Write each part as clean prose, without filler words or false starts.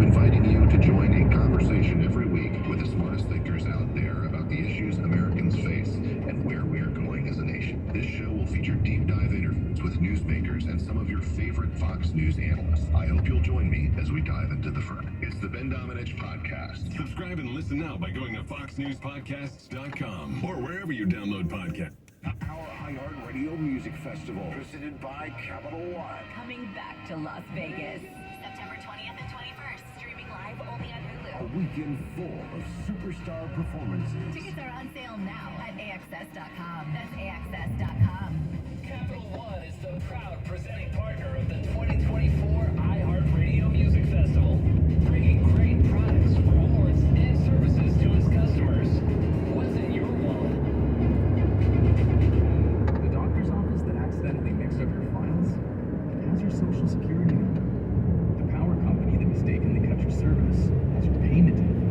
inviting you to join a conversation every week with the smartest thinkers out there about the issues Americans face and where we are going as a nation. This show will feature deep dive interviews with newsmakers and some of your favorite Fox News analysts. I hope you'll join me as we dive into the fray. It's the Ben Domenech Podcast. Subscribe and listen now by going to foxnewspodcasts.com or wherever you download podcasts. Our iHeartRadio Music Festival, presented by Capital One. Coming back to Las Vegas, September 20th and 21st, streaming live only on Hulu. A weekend full of superstar performances. Tickets are on sale now at AXS.com. That's AXS.com. Capital One is the proud presenting partner of the 2024 iHeartRadio Music Festival, bringing great products, rewards, and services to its customers. What's in your wallet? The doctor's office that accidentally mixed up your files has your social security number. The power company that mistakenly cut your service has your payment info.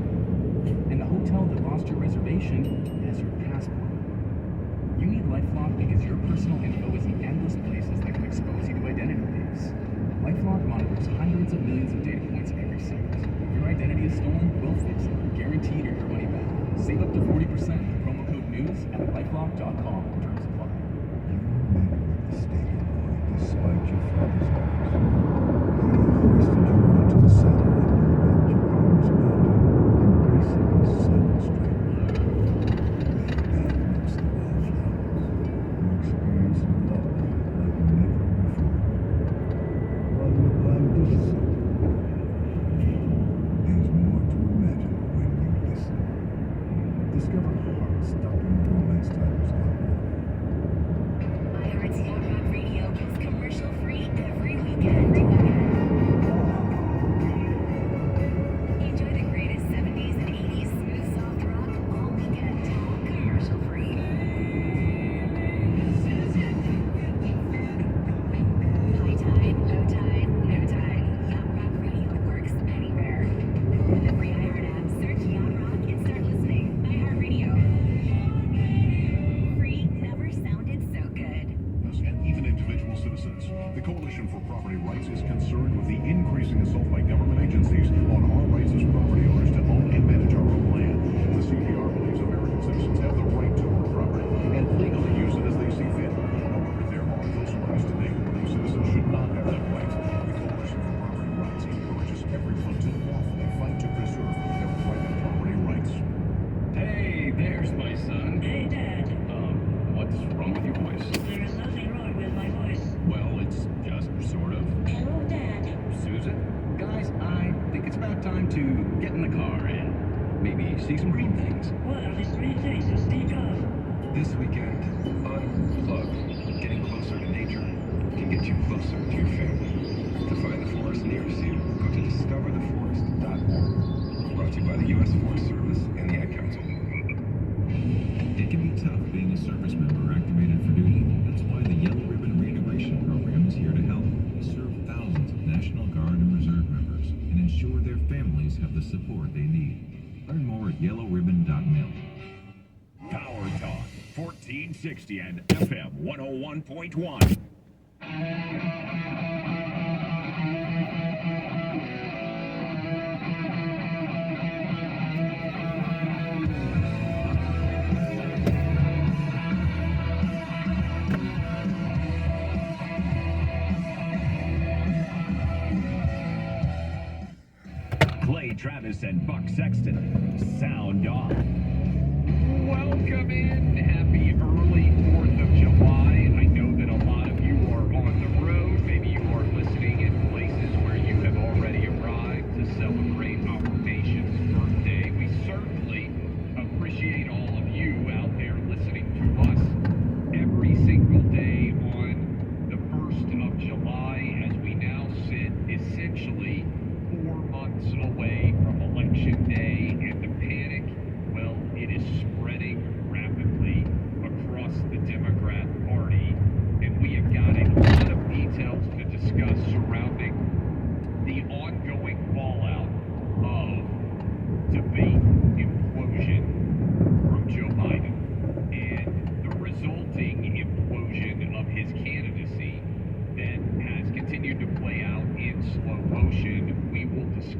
And the hotel that lost your reservation has your passport. You need LifeLock because your personal info is in endless places that can expose you to identity thieves. LifeLock monitors hundreds of millions of data points every second. If your identity is stolen, we'll fix it. Guaranteed or your money back. Save up to 40% with promo code NEWS at LifeLock.com. Terms apply. You remain a mistaken boy despite your father's orders. He hoisted you onto the saddle and wrapped your arms around him, embracing his silent strength. That makes the wildflower. You experience love like never before. While your mind dishes it, there's more to imagine when you listen. Discover heart-stopping romance titles online. iHeart's Yacht Rock Radio goes commercial-free every weekend. Enjoy the greatest 70s and 80s smooth soft rock all weekend, commercial-free. High tide, low tide, no tide. Yacht Rock Radio works anywhere. With the free iHeart app, search Yacht Rock and start listening. iHeartRadio. Free never sounded so good. And even individual citizens. The Coalition for Property Rights is concerned with the increasing assault by government agencies on our rights as property owners to own and manage our own land. The CPR believes American citizens have the right to own property and legally use it as they see fit. However, there are those rights today who believe citizens should not have that right. The Coalition for Property Rights encourages everyone to lawfully fight to preserve their private property rights. Hey, there's my son. Hey, Dad. What's wrong with your voice? There is nothing wrong with my voice. Well, it's just sort of. Hello, Dad. Susan, guys, I think it's about time to get in the car and maybe see some green things. What are the three things to speak of? This weekend, unplug. Getting closer to nature can get you closer to your family. To find the forest nearest you, go to discovertheforest.org. Brought to you by the U.S. Forest Service and the Ad Council. It can be tough being a service member activated for duty. That's why the Yellow Ribbon Reintegration Program is here to help. Serve thousands of National Guard and Reserve members and ensure their families have the support they need. Learn more at yellowribbon.mil. Power Talk 1460 and FM 101.1. Clay Travis and Buck Sexton, sound off. Welcome in. Happy early 4th of July. I know that a lot of you are on the road. Maybe you are listening in places where you have already arrived to celebrate our nation's birthday. We certainly appreciate all of you out there listening to us every single day on the 1st of July as we now sit essentially 4 months away from Election Day, and the panic, well, it is spreading rapidly across the Democrat Party.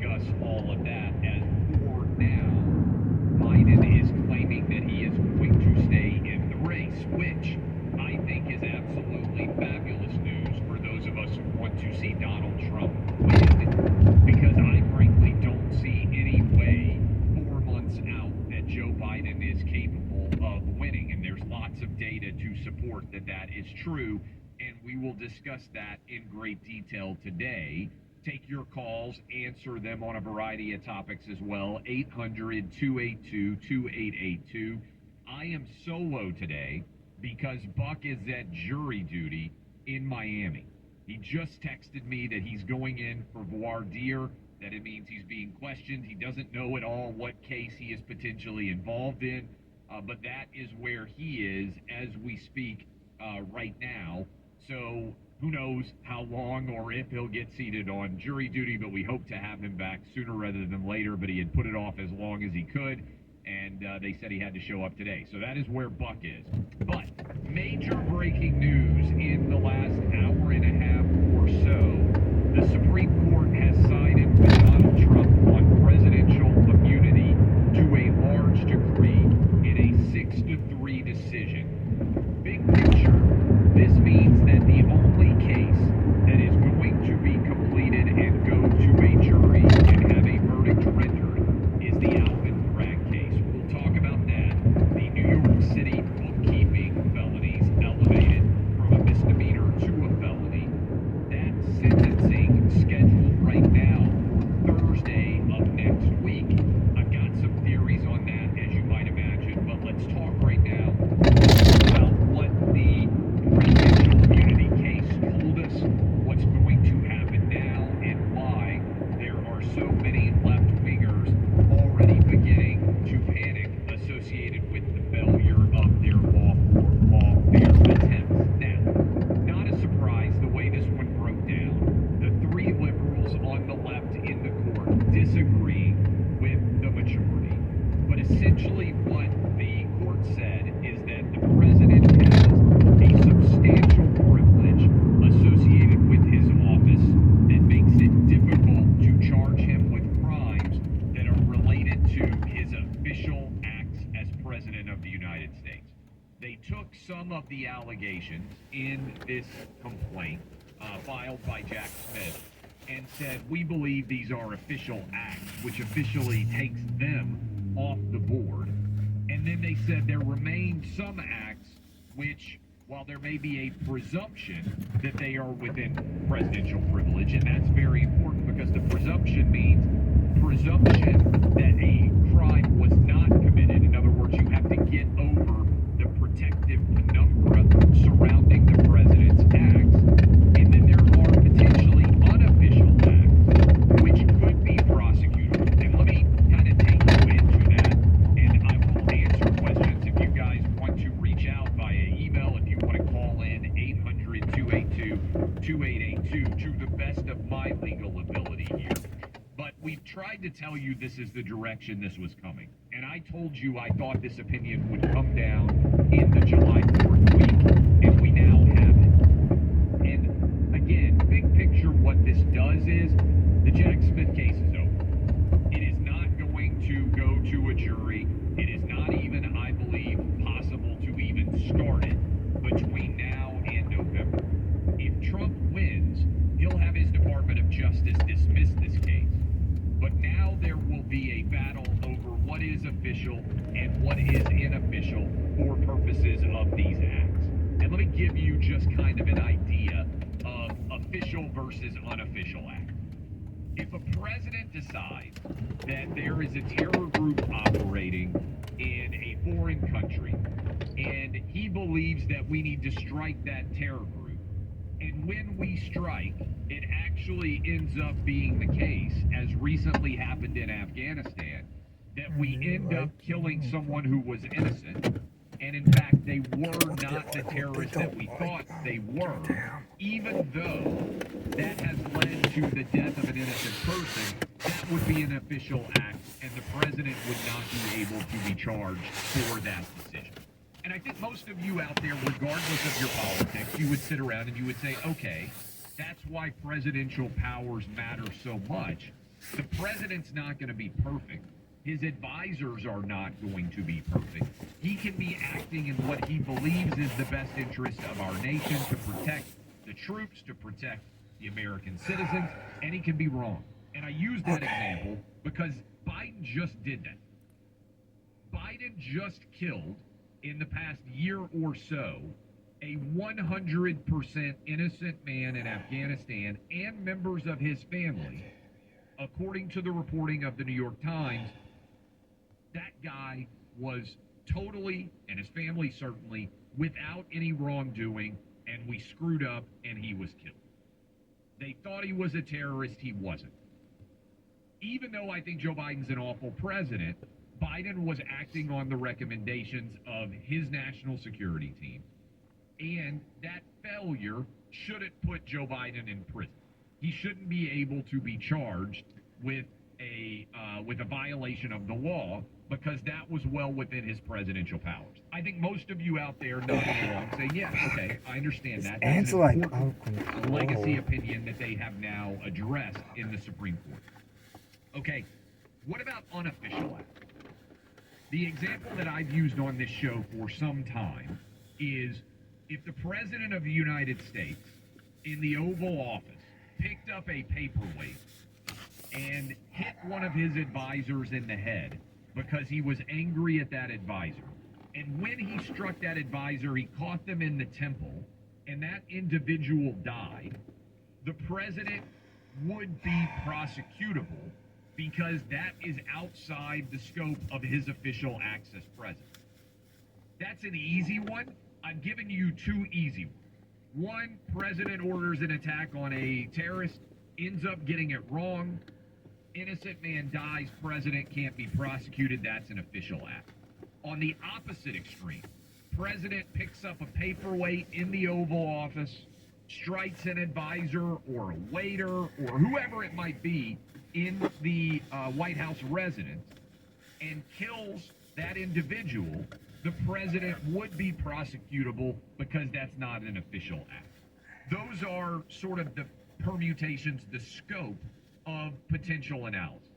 discuss all of that. As for now, Biden is claiming that he is going to stay in the race, which I think is absolutely fabulous news for those of us who want to see Donald Trump win, because I frankly don't see any way 4 months out that Joe Biden is capable of winning, and there's lots of data to support that that is true, and we will discuss that in great detail today. Take your calls, answer them on a variety of topics as well. 800-282-2882. I am solo today because Buck is at jury duty in Miami. He just texted me that he's going in for voir dire, that it means he's being questioned. He doesn't know at all what case he is potentially involved in, but that is where he is as we speak right now. So who knows how long or if he'll get seated on jury duty, but we hope to have him back sooner rather than later. But he had put it off as long as he could, and they said he had to show up today. So that is where Buck is. But major breaking news in the last hour and a half or so. The Supreme Court has sided with Donald Trump on presidential immunity to a large degree in a 6-3 decision. Big picture, this means that the only case that is going to be completed and go to a jury and have a verdict rendered is the Alvin Bragg case. We'll talk about that. The New York City bookkeeping felonies elevated from a misdemeanor to a felony. That sentencing scheduled right now for Thursday of next week. I've got some theories on that, as you might imagine, but let's talk right now about what the presidential immunity case told us, what's going to happen now, and why there are so many left-wingers already beginning to panic associated with the failure of their lawfare attempts. Now, not a surprise the way this one broke down. The 3 liberals on the left in the court disagreeing with the majority. But essentially what the court said is that the president has a substantial privilege associated with his office that makes it difficult to charge him with crimes that are related to his official acts as president of the United States. They took some of the allegations in this complaint filed by Jack Smith and said, we believe these are official acts, which officially takes them off the board. And then they said there remain some acts which, while there may be a presumption that they are within presidential privilege, and that's very important because the presumption means presumption that a crime was not committed. In other words, you have to get over the protective penumbra surrounding the president's acts. And then there are potentially unofficial acts which could be prosecutable. And let me kind of take you into that, and I will answer questions if you guys want to reach out via email, if you want to call in 800-282-2882 to the best of my legal ability here. But we've tried to tell you this is the direction this was coming. And I told you I thought this opinion would come down in the July 4th week, and we now have it. And again, big picture, what this does is the Jack Smith case is over. It is not going to go to a jury. It is not even, I believe, possible to even start it between now and November. If Trump wins, he'll have his Department of Justice dismiss this case. But now there will be a battle over what is official and what is unofficial for purposes of these acts. And let me give you just kind of an idea of official versus unofficial acts. If a president decides that there is a terror group operating in a foreign country and he believes that we need to strike that terror group, and when we strike, it actually ends up being the case, as recently happened in Afghanistan, that we end up killing someone who was innocent, and in fact they were not the terrorists that we thought they were, even though that has led to the death of an innocent person, that would be an official act, and the president would not be able to be charged for that decision. And I think most of you out there, regardless of your politics, you would sit around and you would say, okay, that's why presidential powers matter so much, The president's not going to be perfect. His advisors are not going to be perfect. He can be acting in what he believes is the best interest of our nation to protect the troops, to protect the American citizens, and he can be wrong. And I use that example because Biden just did that. Biden just killed, in the past year or so, a 100% innocent man in Afghanistan and members of his family. According to the reporting of the New York Times, that guy was totally, and his family certainly, without any wrongdoing, and we screwed up and he was killed. They thought he was a terrorist, he wasn't. Even though I think Joe Biden's an awful president, Biden was acting on the recommendations of his national security team, and that failure shouldn't put Joe Biden in prison. He shouldn't be able to be charged with a violation of the law because that was well within his presidential powers. I think most of you out there nodding along saying, yeah, okay, I understand that. That's an important legacy opinion that they have now addressed in the Supreme Court. Okay, what about unofficial act? The example that I've used on this show for some time is if the President of the United States in the Oval Office picked up a paperweight and hit one of his advisors in the head because he was angry at that advisor. And when he struck that advisor, he caught them in the temple, and that individual died. The president would be prosecutable because that is outside the scope of his official acts as president. That's an easy one. I'm giving you two easy ones. One, president orders an attack on a terrorist, ends up getting it wrong. Innocent man dies, president can't be prosecuted. That's an official act. On the opposite extreme, president picks up a paperweight in the Oval Office, strikes an advisor or a waiter or whoever it might be in the White House residence and kills that individual. The president would be prosecutable because that's not an official act. Those are sort of the permutations, the scope of potential analysis.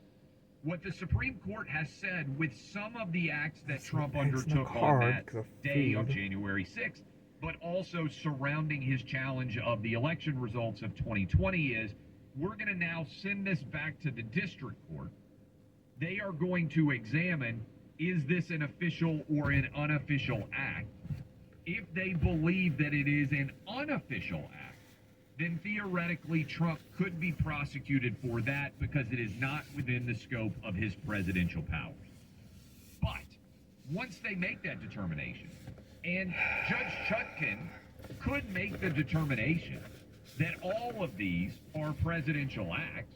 What the Supreme Court has said with some of the acts that Trump undertook on that day of January 6th, but also surrounding his challenge of the election results of 2020 is, we're going to now send this back to the district court. They are going to examine, is this an official or an unofficial act? If they believe that it is an unofficial act, then theoretically Trump could be prosecuted for that because it is not within the scope of his presidential powers. But once they make that determination, and Judge Chutkan could make the determination that all of these are presidential acts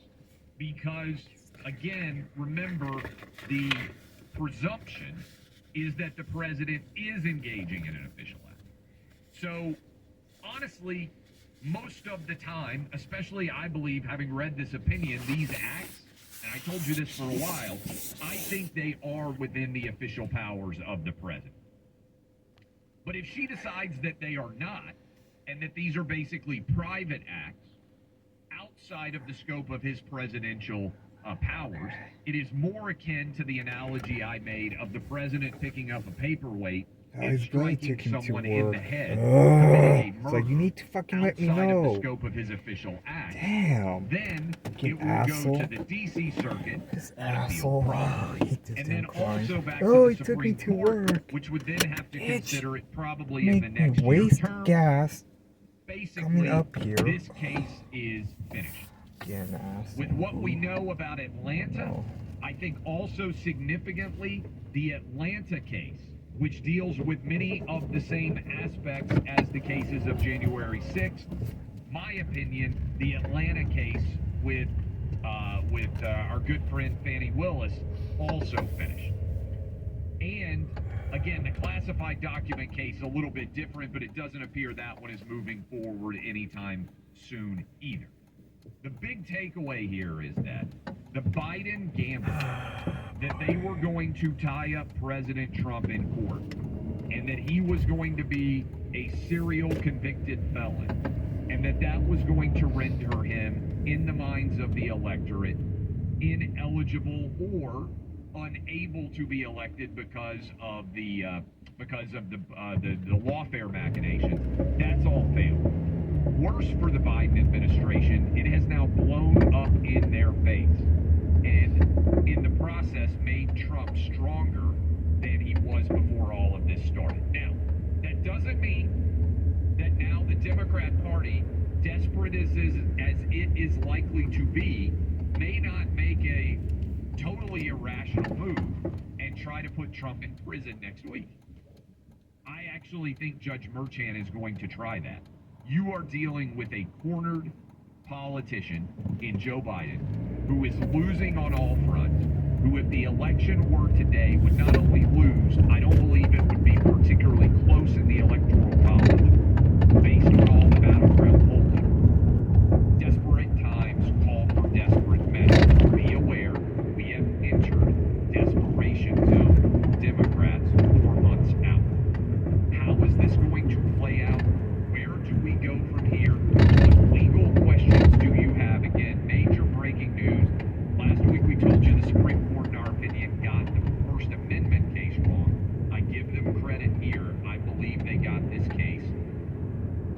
because, again, remember, the presumption is that the president is engaging in an official act. So, honestly, most of the time, especially I believe, having read this opinion, these acts, and I told you this for a while, I think they are within the official powers of the president. But if she decides that they are not, and that these are basically private acts outside of the scope of his presidential powers, it is more akin to the analogy I made of the president picking up a paperweight and striking someone in the head committing a murder. So you need to fucking let me outside know. of the scope of his official act. Damn. Then Fucking it will asshole. go to the DC circuit This on appeal asshole. probably, I hate this and damn then client. also back Oh, to he the took me Supreme to Court, work. which would then have to Bitch. consider it probably in the Make next me waste year's term. gas Basically, coming up here. this case is finished. Again, asshole. With what we know about Atlanta, Oh. I think also significantly the Atlanta case, which deals with many of the same aspects as the cases of January 6th. My opinion, the Atlanta case with our good friend Fannie Willis also finished. And again, the classified document case a little bit different, but it doesn't appear that one is moving forward anytime soon either. The big takeaway here is that the Biden gamble that they were going to tie up President Trump in court and that he was going to be a serial convicted felon and that was going to render him, in the minds of the electorate, ineligible or unable to be elected because of the lawfare machinations. That's all failed. Worse for the Biden administration, it has now blown up in their face, and in the process made Trump stronger than he was before all of this started. Now, that doesn't mean that now the Democrat Party, desperate as it is likely to be, may not make a totally irrational move and try to put Trump in prison next week. I actually think Judge Merchan is going to try that. You are dealing with a cornered politician in Joe Biden who is losing on all fronts, who if the election were today would not only lose, I don't believe it would be particularly close in the electoral college based on all the battleground polling. Desperate times call for desperate measures. Be aware, we have entered desperation zone for Democrats 4 months out. How is this going to play out? Where do we go from here? What legal questions do you have? Again, major breaking news. Last week we told you the Supreme Court, in our opinion, got the First Amendment case wrong. I give them credit here. I believe they got this case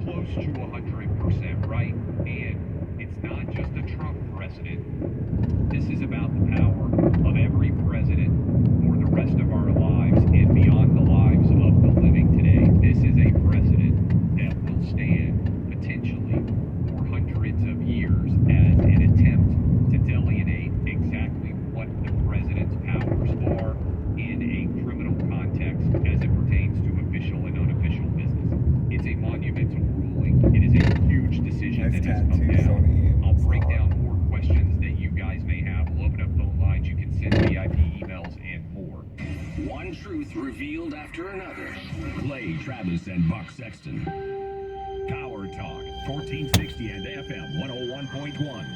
close to 100% right. And it's not just a Trump precedent. This is about the power of every president for the rest of our lives and beyond the lives of the living today. This is a precedent that will stand potentially for hundreds of years as an attempt to delineate exactly what the president's powers are in a criminal context as it pertains to official and unofficial business. It's a monumental ruling. It is a huge decision that has come down. I'll break down more questions that you guys may have. We'll open up phone lines. You can send VIP emails and more. One truth revealed after another. Clay Travis and Buck Sexton. Power Talk, 1460 and FM 101.1.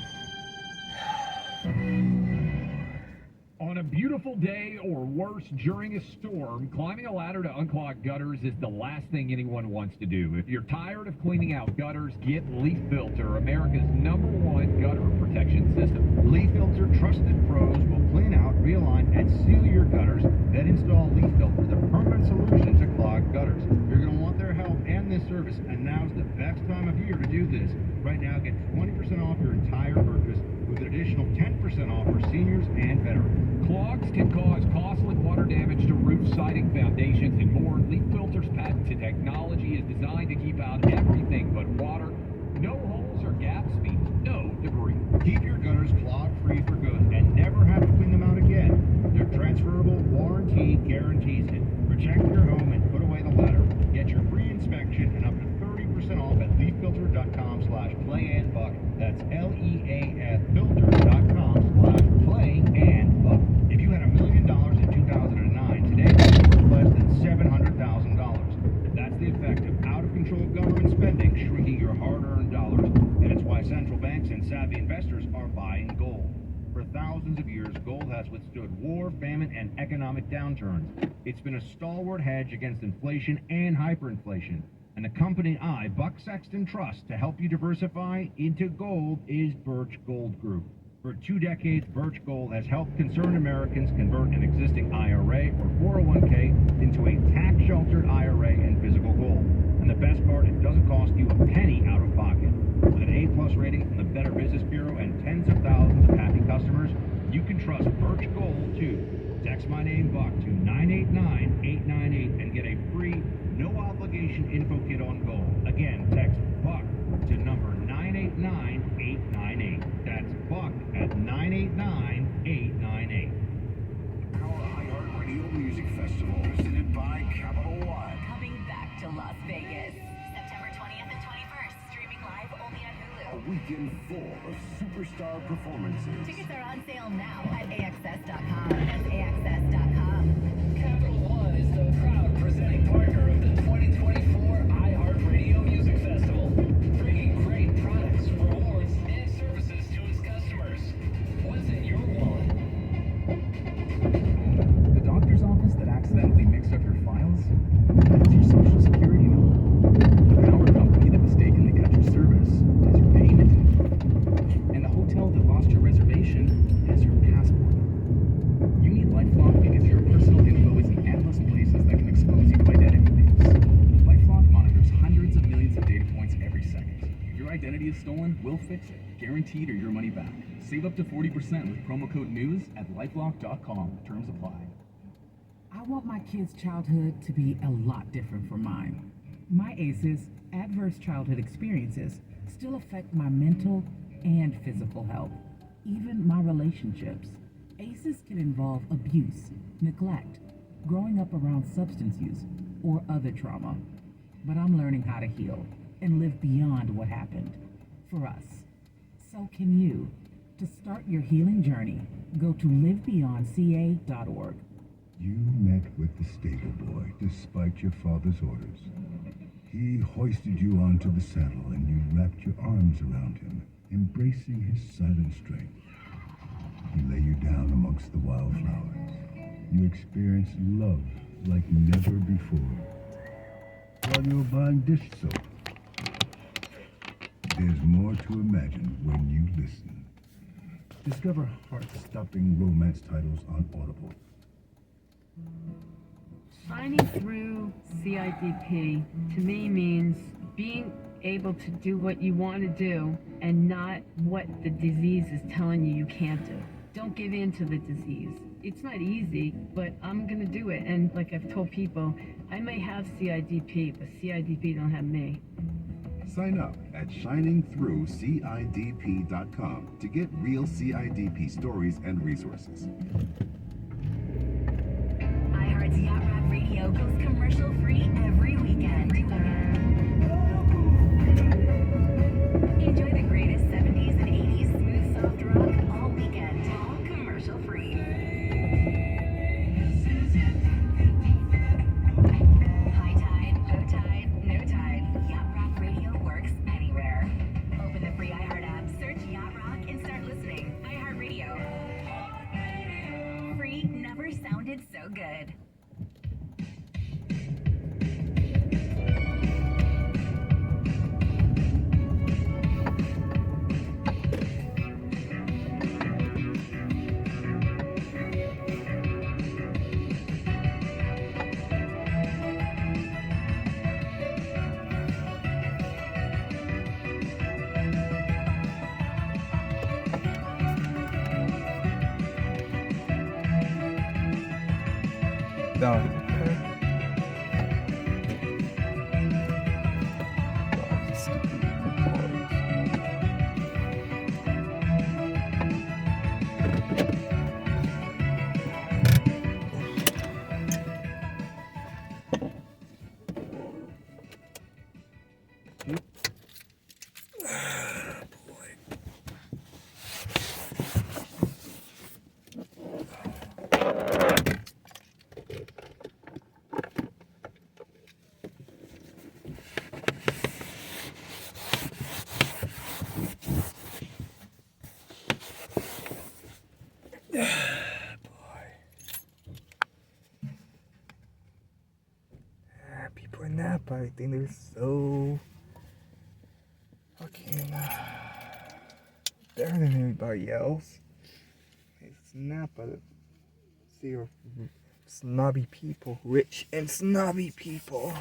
On a beautiful day or worse during a storm, climbing a ladder to unclog gutters is the last thing anyone wants to do. If you're tired of cleaning out gutters, get Leaf Filter, America's #1 gutter protection system. Leaf Filter trusted pros will clean out, realign, and seal your gutters. Then install Leaf Filter, the permanent solution to clogged gutters. You're going to want their help and this service, and now's the best time of year to do this. Right now, get 20% off your entire purchase with an additional 10% off for seniors and veterans. Clogs can cause costly water damage to roofs, siding, foundations, and more. Leaf Filter's patented technology is designed to keep out everything but water. No holes or gaps means no debris. Keep your gutters clog-free for good and never have to clean them out again. Their transferable warranty guarantees it. Protect your home and put away the ladder. Get your free inspection and up to 30% off at leaffilter.com/playandbuck. That's leafilter.com/playandbuck. If you had $1 million in 2009, today it's worth less than $700,000. That's the effect of out-of-control government spending shrinking your hard-earned dollars. And it's why central banks and savvy investors are buying gold. For thousands of years, gold has withstood war, famine, and economic downturns. It's been a stalwart hedge against inflation and hyperinflation. And the company I, Buck Sexton, trust to help you diversify into gold is Birch Gold Group. For 2 decades, Birch Gold has helped concerned Americans convert an existing IRA or 401k into a tax-sheltered IRA and physical gold. And the best part, it doesn't cost you a penny out of pocket. With an A+ rating from the Better Business Bureau and tens of thousands of happy customers, you can trust Birch Gold too. Text my name, Buck, to 989-898 and get a free, no-obligation info kit on gold. Again, text Buck to number 989-898. That's Buck at 989-898. Our iHeartRadio Music Festival, presented by Capital One. Coming back to Las Vegas, September 20th and 21st, streaming live only on A Hulu. weekend full of superstar performances. Tickets are on sale now at AXS.com. That's AXS.com. Capital One is the proud presenting partner of the 2024 iHeartRadio Music Festival, bringing great products, rewards, and services to its customers. What's in your wallet? The doctor's office that accidentally mixed up your files? That's your social security number. The power company that mistakenly cut your service has your payment info. And the hotel that lost your reservation has your fix it. Guaranteed or your money back. Save up to 40% with promo code NEWS at lifelock.com. Terms apply. I want my kids' childhood to be a lot different from mine. My ACEs, adverse childhood experiences, still affect my mental and physical health, even my relationships. ACEs can involve abuse, neglect, growing up around substance use, or other trauma. But I'm learning how to heal and live beyond what happened for us. So can you. To start your healing journey, go to livebeyondca.org. You met with the stable boy despite your father's orders. He hoisted you onto the saddle and you wrapped your arms around him, embracing his silent strength. He lay you down amongst the wildflowers. You experienced love like never before. While you were buying dish soap. There's more to imagine when you listen. Discover heart-stopping romance titles on Audible. Signing through CIDP to me means being able to do what you want to do and not what the disease is telling you can't do. Don't give in to the disease. It's not easy, but I'm going to do it. And like I've told people, I may have CIDP, but CIDP don't have me. Sign up at shiningthroughcidp.com to get real CIDP stories and resources. iHeart's Yacht Rock Radio goes commercial free every weekend. Enjoy the greatest 70s and 80s smooth soft rock all weekend, all commercial free. High tide, low tide, no tide. Yacht Rock Radio works anywhere. Open the free iHeart app, search Yacht Rock, and start listening. iHeart Radio. Free never sounded so good. Done. People in Napa, I think they're so fucking better than anybody else. It's Napa. See, snobby people, rich and snobby people.